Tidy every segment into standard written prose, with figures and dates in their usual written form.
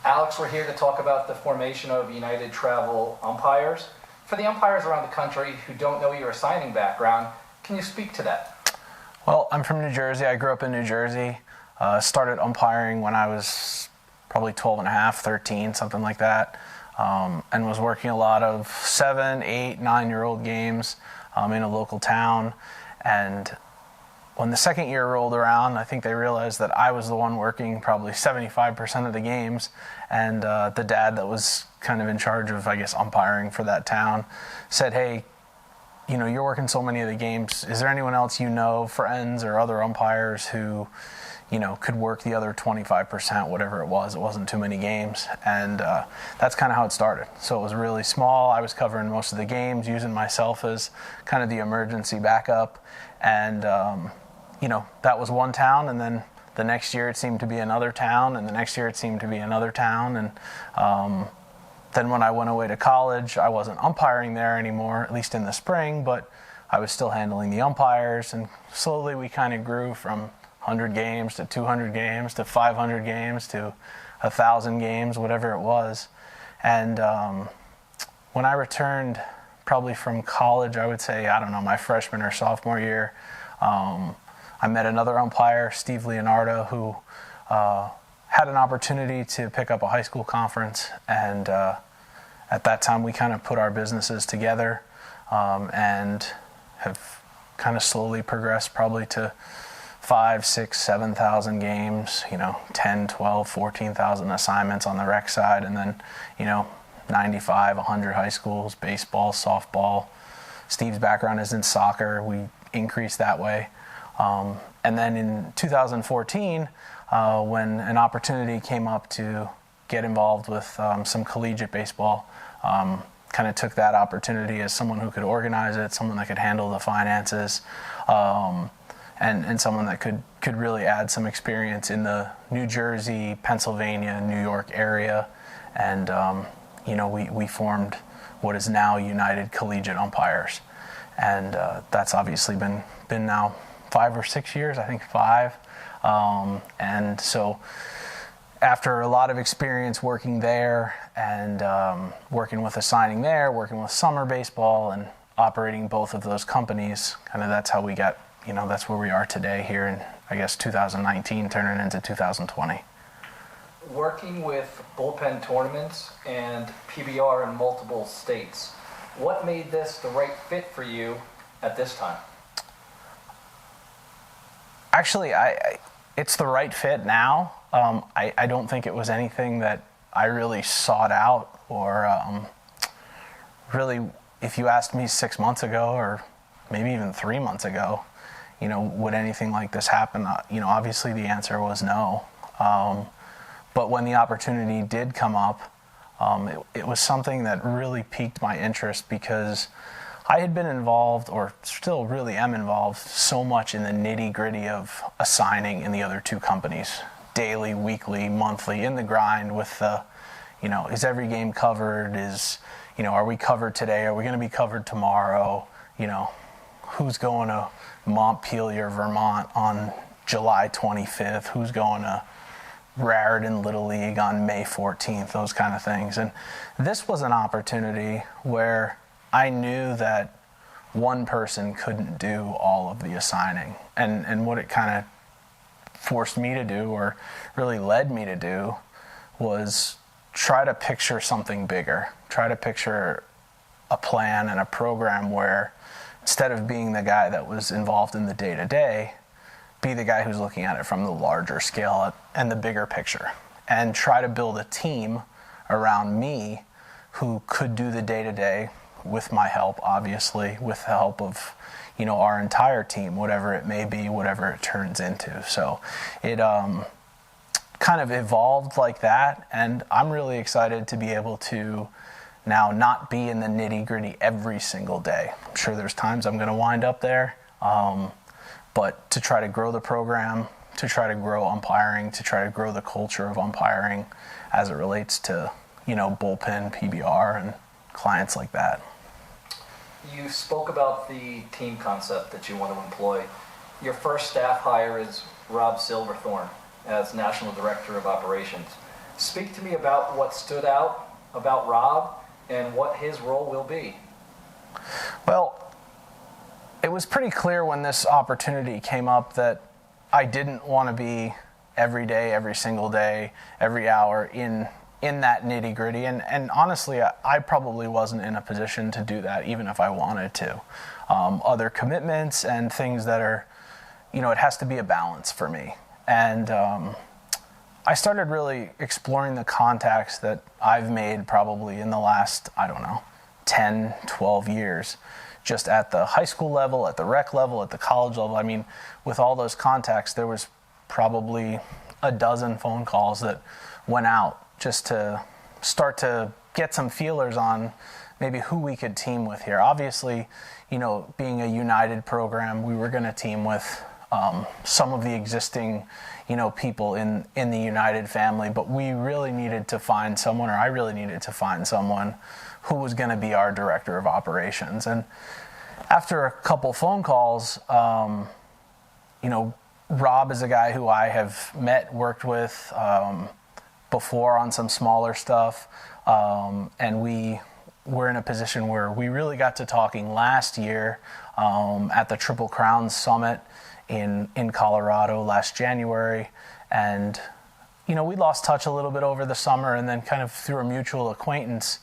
Alex, we're here to talk about the formation of United Travel Umpires. For the umpires around the country who don't know your assigning background, can you speak to that? Well, I'm from New Jersey. I grew up in New Jersey. Started umpiring when I was probably 12 and a half, 13, something like that, and was working a lot of 7, 8, 9-year-old games in a local town. And when the second year rolled around, I think they realized that I was the one working probably 75% of the games, and the dad that was kind of in charge of, I guess, umpiring for that town said, hey, you know, you're working so many of the games. Is there anyone else you know, friends or other umpires who, you know, could work the other 25%, whatever it was? It wasn't too many games, and that's kind of how it started. So it was really small. I was covering most of the games, using myself as kind of the emergency backup, and you know, that was one town, and then the next year it seemed to be another town, and the next year it seemed to be another town, and then when I went away to college, I wasn't umpiring there anymore, at least in the spring, but I was still handling the umpires, and slowly we kind of grew from 100 games to 200 games to 500 games to 1,000 games, whatever it was. And when I returned probably from college, I would say, I don't know, my freshman or sophomore year, I met another umpire, Steve Leonardo, who had an opportunity to pick up a high school conference, and at that time we kind of put our businesses together and have kind of slowly progressed probably to 5, 6, 7,000 games, you know, 10, 12, 14,000 assignments on the rec side, and then, you know, 95, 100 high schools, baseball, softball. Steve's background is in soccer. We increased that way. And then in 2014, when an opportunity came up to get involved with some collegiate baseball, kind of took that opportunity as someone who could organize it, someone that could handle the finances, and someone that could really add some experience in the New Jersey, Pennsylvania, New York area. And, you know, we formed what is now United Collegiate Umpires. And that's obviously been now 5 or 6 years, I think 5. And so after a lot of experience working there and working with assigning there, working with summer baseball and operating both of those companies, kind of that's how we got, you know, that's where we are today here in, I guess, 2019, turning into 2020. Working with bullpen tournaments and PBR in multiple states, what made this the right fit for you at this time? Actually, it's the right fit now. I don't think it was anything that I really sought out, or really, if you asked me 6 months ago or maybe even 3 months ago, you know, would anything like this happen? You know, obviously the answer was no. But when the opportunity did come up, it was something that really piqued my interest, because I had been involved, or still really am involved, so much in the nitty-gritty of assigning in the other two companies. Daily, weekly, monthly, in the grind with the, you know, is every game covered? You know, are we covered today? Are we going to be covered tomorrow? You know, who's going to Montpelier, Vermont on July 25th? Who's going to Raritan Little League on May 14th? Those kind of things. And this was an opportunity where I knew that one person couldn't do all of the assigning. And what it kind of forced me to do, or really led me to do, was try to picture something bigger. Try to picture a plan and a program where, instead of being the guy that was involved in the day-to-day, be the guy who's looking at it from the larger scale and the bigger picture. And try to build a team around me who could do the day-to-day, with my help, obviously, with the help of, you know, our entire team, whatever it may be, whatever it turns into. So it kind of evolved like that, and I'm really excited to be able to now not be in the nitty-gritty every single day. I'm sure there's times I'm going to wind up there, but to try to grow the program, to try to grow umpiring, to try to grow the culture of umpiring as it relates to, you know, bullpen, PBR, and clients like that. You spoke about the team concept that you want to employ. Your first staff hire is Rob Silverthorne as National Director of Operations. Speak to me about what stood out about Rob and what his role will be. Well, it was pretty clear when this opportunity came up that I didn't want to be every day, every single day, every hour in that nitty-gritty. And honestly, I probably wasn't in a position to do that, even if I wanted to. Other commitments and things that are, it has to be a balance for me. And I started really exploring the contacts that I've made probably in the last, 10, 12 years, just at the high school level, at the rec level, at the college level. I mean, with all those contacts, there was probably a dozen phone calls that went out just to start to get some feelers on maybe who we could team with here. Obviously, being a United program, we were going to team with some of the existing, people in the United family, but we really needed to find someone, or I really needed to find someone who was going to be our director of operations. And after a couple phone calls, Rob is a guy who I have met, worked with before on some smaller stuff, and we were in a position where we really got to talking last year at the Triple Crown Summit in Colorado last January, and we lost touch a little bit over the summer, and then kind of through a mutual acquaintance,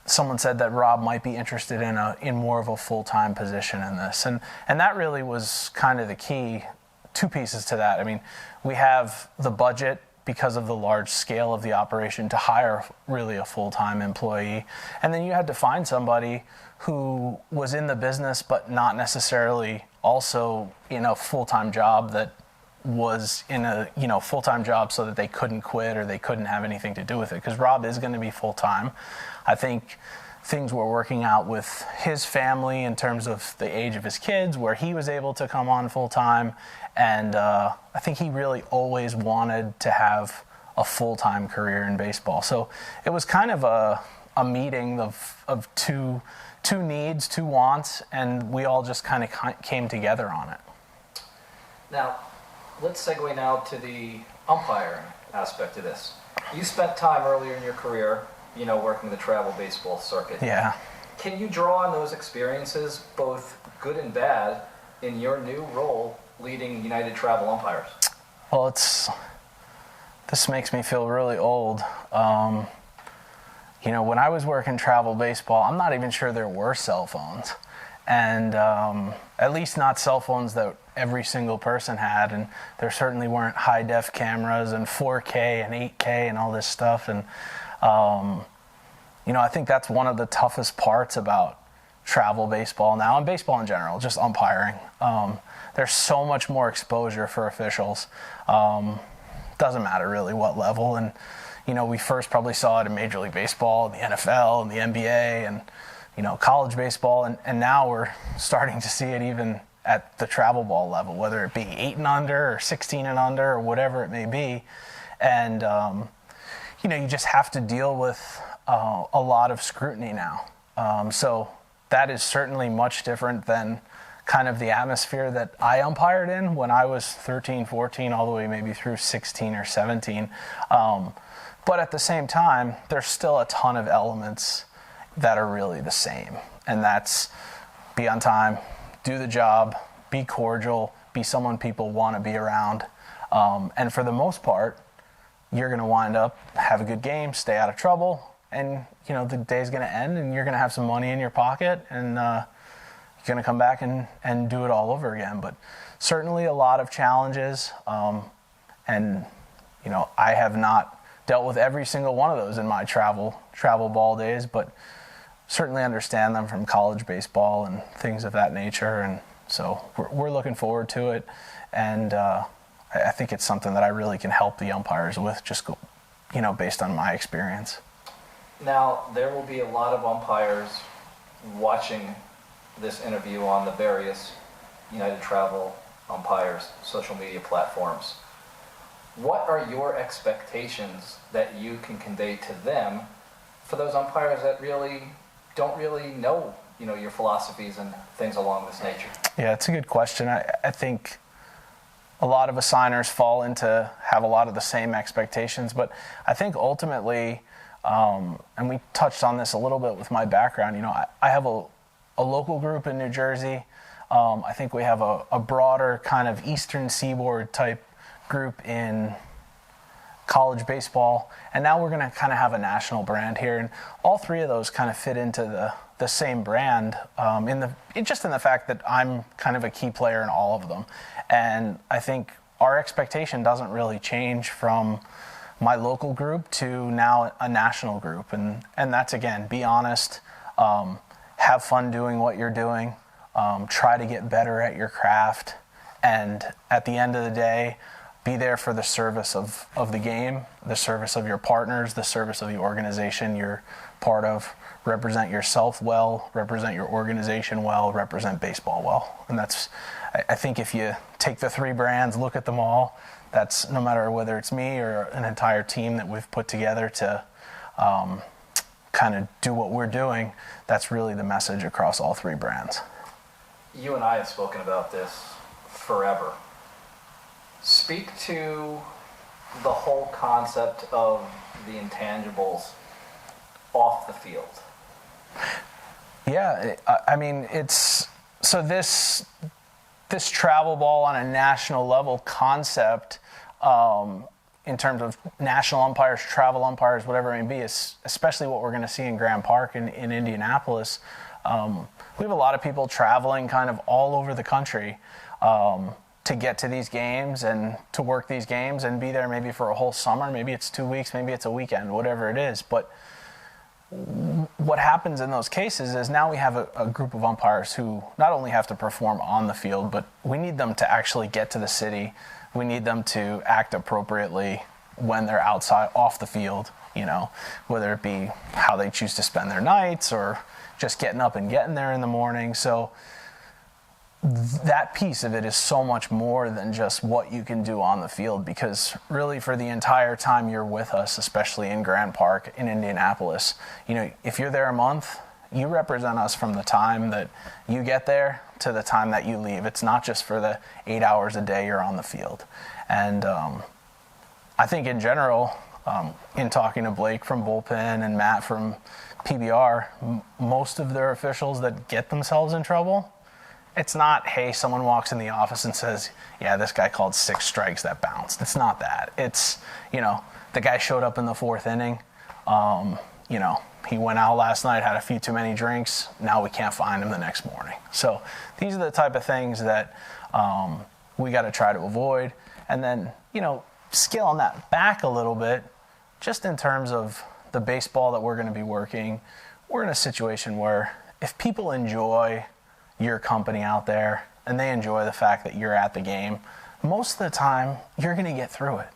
someone said that Rob might be interested in more of a full-time position in this, and that really was kind of the key. Two pieces to that. I mean, we have the budget because of the large scale of the operation to hire really a full-time employee, and then you had to find somebody who was in the business but not necessarily also in a full-time job that was in a full-time job so that they couldn't quit or they couldn't have anything to do with it, because Rob is going to be full-time. I think things were working out with his family in terms of the age of his kids, where he was able to come on full-time, and I think he really always wanted to have a full-time career in baseball. So it was kind of a meeting of two needs, two wants, and we all just kind of came together on it. Now, let's segue now to the umpiring aspect of this. You spent time earlier in your career, working the travel baseball circuit. Yeah. Can you draw on those experiences, both good and bad, in your new role leading United Travel Umpires? Well, this makes me feel really old. When I was working travel baseball, I'm not even sure there were cell phones. And at least not cell phones that every single person had. And there certainly weren't high-def cameras and 4K and 8K and all this stuff. And, I think that's one of the toughest parts about travel baseball now, and baseball in general, just umpiring. There's so much more exposure for officials. Doesn't matter really what level. And, we first probably saw it in Major League Baseball, the NFL, and the NBA, and college baseball, and now we're starting to see it even at the travel ball level, whether it be 8 and under or 16 and under or whatever it may be. And, you just have to deal with a lot of scrutiny now. So that is certainly much different than kind of the atmosphere that I umpired in when I was 13, 14, all the way maybe through 16 or 17. But at the same time, there's still a ton of elements that are really the same. And that's be on time, do the job, be cordial, be someone people want to be around. And for the most part, you're going to wind up, have a good game, stay out of trouble, and the day's going to end and you're going to have some money in your pocket, and you're going to come back and do it all over again. But certainly a lot of challenges, and I have not dealt with every single one of those in my travel ball days, but certainly understand them from college baseball and things of that nature. And so we're looking forward to it, and I think it's something that I really can help the umpires with, just based on my experience. Now, there will be a lot of umpires watching this interview on the various United Travel Umpires social media platforms. What are your expectations that you can convey to them for those umpires that don't really know, your philosophies and things along this nature? Yeah, it's a good question. I think a lot of assigners fall into, have a lot of the same expectations, but I think ultimately, and we touched on this a little bit with my background, I have a local group in New Jersey. I think we have a broader kind of Eastern Seaboard type group in college baseball, and now we're going to kind of have a national brand here, and all three of those kind of fit into the same brand in the fact that I'm kind of a key player in all of them. And I think our expectation doesn't really change from my local group to now a national group, and that's, again, be honest, have fun doing what you're doing, try to get better at your craft, and at the end of the day, be there for the service of the game, the service of your partners, the service of the organization you're part of. Represent yourself well, represent your organization well, represent baseball well. And that's, I think if you take the three brands, look at them all, that's no matter whether it's me or an entire team that we've put together to kind of do what we're doing, that's really the message across all three brands. You and I have spoken about this forever. Speak to the whole concept of the intangibles off the field. Yeah, I mean, it's so this travel ball on a national level concept, in terms of national umpires, travel umpires, whatever it may be, is especially what we're going to see in Grand Park in Indianapolis. We have a lot of people traveling kind of all over the country to get to these games and to work these games and be there maybe for a whole summer. Maybe it's 2 weeks, maybe it's a weekend, whatever it is. But what happens in those cases is now we have a group of umpires who not only have to perform on the field, but we need them to actually get to the city. We need them to act appropriately when they're outside, off the field, whether it be how they choose to spend their nights or just getting up and getting there in the morning. So that piece of it is so much more than just what you can do on the field, because really for the entire time you're with us, especially in Grand Park in Indianapolis, if you're there a month, you represent us from the time that you get there to the time that you leave. It's not just for the 8 hours a day you're on the field. And I think in general, in talking to Blake from Bullpen and Matt from PBR, most of their officials that get themselves in trouble, it's not, hey, someone walks in the office and says, yeah, this guy called 6 strikes that bounced. It's not that. It's, the guy showed up in the 4th inning. He went out last night, had a few too many drinks. Now we can't find him the next morning. So these are the type of things that we got to try to avoid. And then, scaling that back a little bit, just in terms of the baseball that we're going to be working, we're in a situation where if people enjoy your company out there and they enjoy the fact that you're at the game, most of the time you're going to get through it.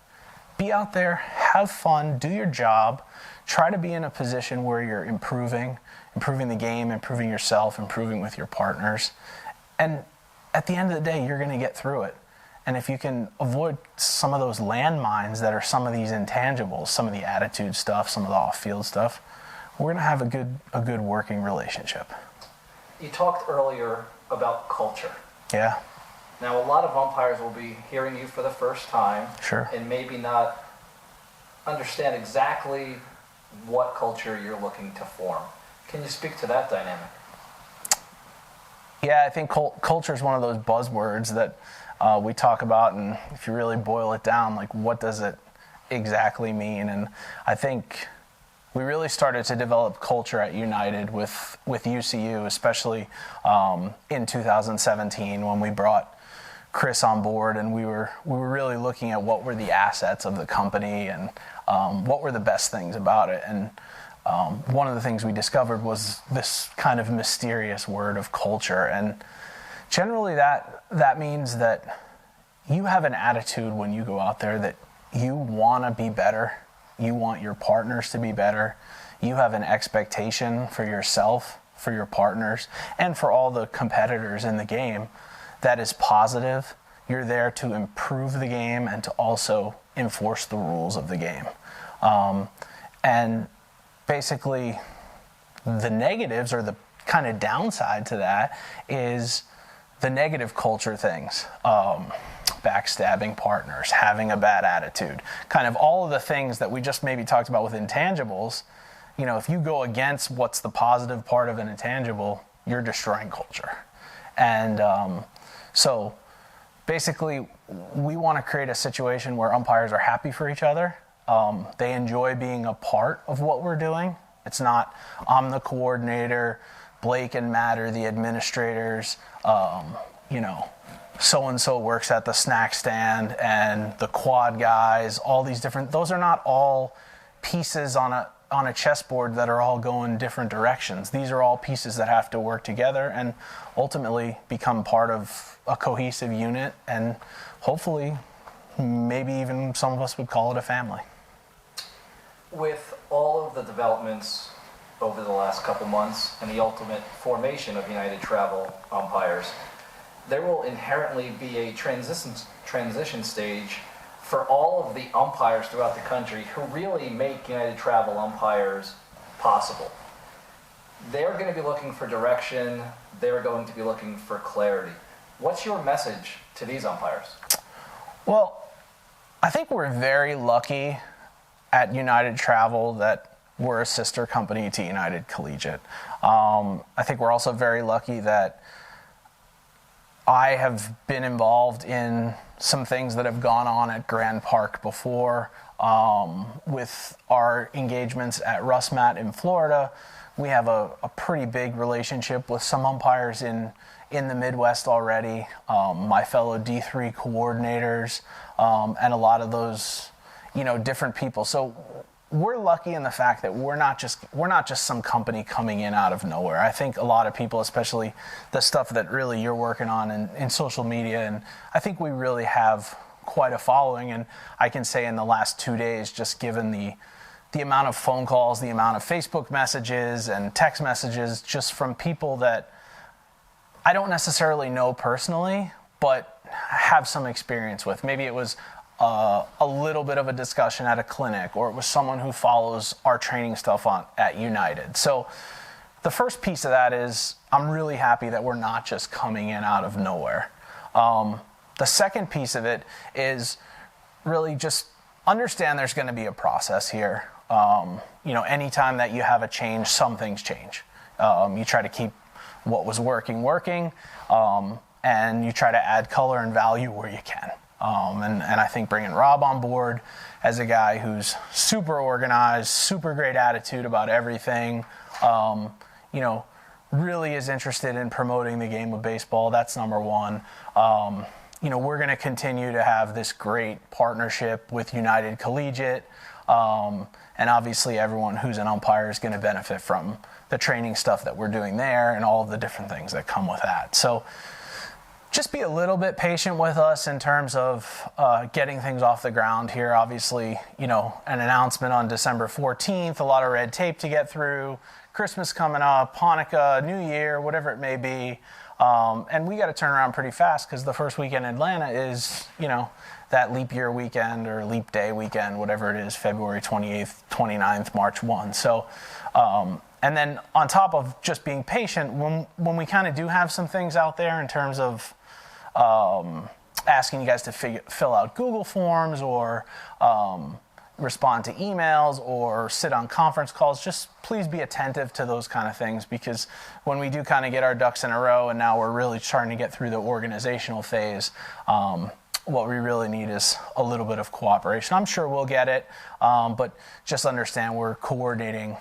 Be out there, have fun, do your job, try to be in a position where you're improving the game, improving yourself, improving with your partners. And at the end of the day, you're going to get through it. And if you can avoid some of those landmines that are some of these intangibles, some of the attitude stuff, some of the off-field stuff, we're going to have a good working relationship. You talked earlier about culture. Yeah. Now, a lot of umpires will be hearing you for the first time. Sure. And maybe not understand exactly what culture you're looking to form. Can you speak to that dynamic? Yeah, I think culture is one of those buzzwords that we talk about, and if you really boil it down, like, what does it exactly mean? And I think we really started to develop culture at United with UCU, especially in 2017 when we brought Chris on board, and we were really looking at what were the assets of the company and what were the best things about it. And one of the things we discovered was this kind of mysterious word of culture. And generally that means that you have an attitude when you go out there that you want to be better. You want your partners to be better. You have an expectation for yourself, for your partners, and for all the competitors in the game that is positive. You're there to improve the game and to also enforce the rules of the game. And basically, the negatives, or the kind of downside to that, is the negative culture things. backstabbing partners, having a bad attitude, kind of all of the things that we just maybe talked about with intangibles. You know, if you go against what's the positive part of an intangible, you're destroying culture. And so basically, we want to create a situation where umpires are happy for each other. They enjoy being a part of what we're doing. It's not, I'm the coordinator, Blake and Matt are the administrators, you know, so-and-so works at the snack stand, and the quad guys, all these different, those are not all pieces on a chessboard that are all going different directions. These are all pieces that have to work together and ultimately become part of a cohesive unit, and hopefully, maybe even some of us would call it a family. With all of the developments over the last couple months and the ultimate formation of United Travel Umpires, there will inherently be a transition stage for all of the umpires throughout the country who really make United Travel Umpires possible. They're going to be looking for direction. They're going to be looking for clarity. What's your message to these umpires? Well, I think we're very lucky at United Travel that we're a sister company to United Collegiate. I think we're also very lucky that I have been involved in some things that have gone on at Grand Park before. With our engagements at Russmat in Florida, we have a pretty big relationship with some umpires in the Midwest already, my fellow D3 coordinators, and a lot of those, you know, different people. So we're lucky in the fact that we're not just some company coming in out of nowhere. I think a lot of people, especially the stuff that really you're working on in social media, and I think we really have quite a following. And I can say in the last 2 days, just given the amount of phone calls, the amount of Facebook messages and text messages just from people that I don't necessarily know personally, but have some experience with. Maybe it was a little bit of a discussion at a clinic, or it was someone who follows our training stuff at United. So the first piece of that is I'm really happy that we're not just coming in out of nowhere. The second piece of it is really just understand there's going to be a process here. You know, anytime that you have a change, some things change. You try to keep what was working, and you try to add color and value where you can. And I think bringing Rob on board as a guy who's super organized, super great attitude about everything, you know, really is interested in promoting the game of baseball. That's number one. You know, we're going to continue to have this great partnership with United Collegiate. And obviously everyone who's an umpire is going to benefit from the training stuff that we're doing there and all of the different things that come with that. So just be a little bit patient with us in terms of getting things off the ground here. Obviously, you know, an announcement on December 14th, a lot of red tape to get through, Christmas coming up, Hanukkah, New Year, whatever it may be. And we got to turn around pretty fast because the first weekend in Atlanta is, you know, that leap year weekend or leap day weekend, whatever it is, February 28th, 29th, March 1. So, and then on top of just being patient, when we kind of do have some things out there in terms of asking you guys to fill out Google forms or respond to emails or sit on conference calls, just please be attentive to those kind of things, because when we do kind of get our ducks in a row and now we're really starting to get through the organizational phase, what we really need is a little bit of cooperation. I'm sure we'll get it, but just understand we're coordinating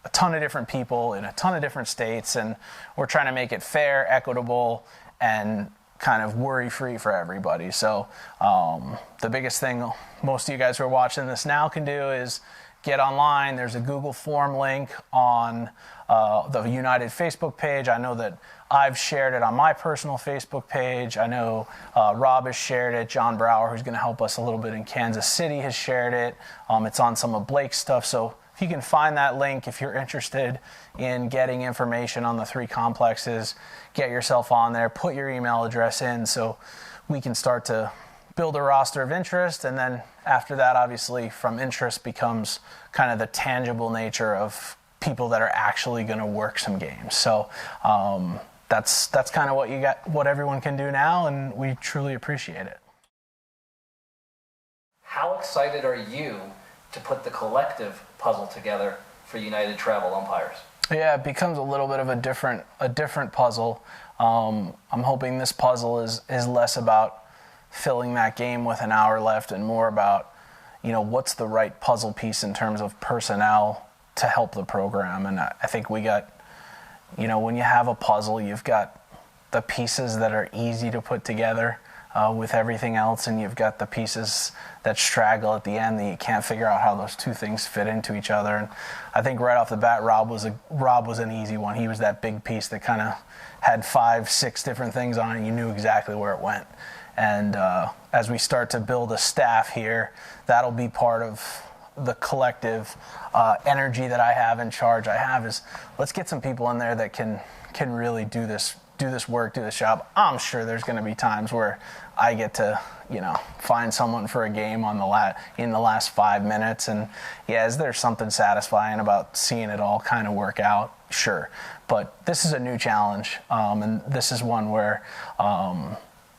a ton of different people in a ton of different states, and we're trying to make it fair, equitable, and kind of worry-free for everybody. So the biggest thing most of you guys who are watching this now can do is get online. There's a Google form link on the United Facebook page. I know that I've shared it on my personal Facebook page. I know Rob has shared it. John Brower, who's going to help us a little bit in Kansas City, has shared it. It's on some of Blake's stuff. So if you can find that link, if you're interested in getting information on the three complexes, get yourself on there, put your email address in so we can start to build a roster of interest. And then after that, obviously, from interest becomes kind of the tangible nature of people that are actually going to work some games. So that's kind of what everyone can do now, and we truly appreciate it. how excited are you to put the collective puzzle together for United Travel Umpires? Yeah, it becomes a little bit of a different puzzle. I'm hoping this puzzle is less about filling that game with an hour left and more about, what's the right puzzle piece in terms of personnel to help the program. And I think we got, when you have a puzzle, you've got the pieces that are easy to put together with everything else, and you've got the pieces that straggle at the end that you can't figure out how those two things fit into each other. And I think right off the bat, Rob was an easy one. He was that big piece that kind of had 5-6 different things on it, and you knew exactly where it went. And as we start to build a staff here, that'll be part of the collective energy that I have in charge. Is let's get some people in there that can really do this work, do this job. I'm sure there's going to be times where I get to, find someone for a game in the last 5 minutes. And yeah, is there something satisfying about seeing it all kind of work out? Sure. But this is a new challenge. And this is one where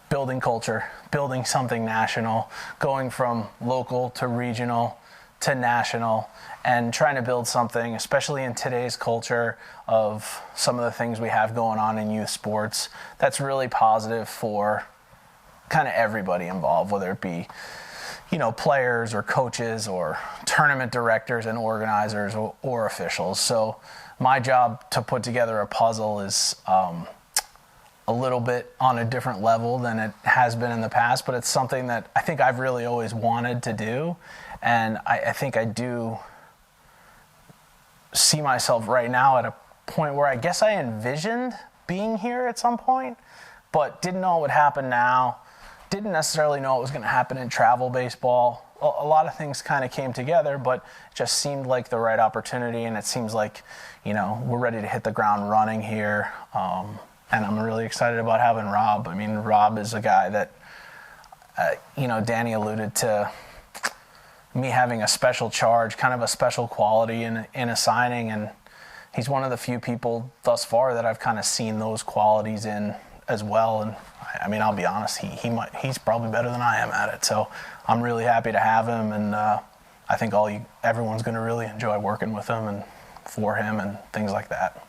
building culture, building something national, going from local to regional to national, and trying to build something, especially in today's culture of some of the things we have going on in youth sports, that's really positive for kind of everybody involved, whether it be, players or coaches or tournament directors and organizers or officials. So my job to put together a puzzle is a little bit on a different level than it has been in the past, but it's something that I think I've really always wanted to do. And I think I do see myself right now at a point where I guess I envisioned being here at some point, but didn't know it would happen now. Didn't necessarily know it was going to happen in travel baseball. A lot of things kind of came together, but it just seemed like the right opportunity, and it seems like, we're ready to hit the ground running here. And I'm really excited about having Rob. I mean, Rob is a guy that, Danny alluded to me having a special charge, kind of a special quality in a signing, and he's one of the few people thus far that I've kind of seen those qualities in as well. And I mean, I'll be honest, he's probably better than I am at it. So I'm really happy to have him, and I think everyone's going to really enjoy working with him and for him and things like that.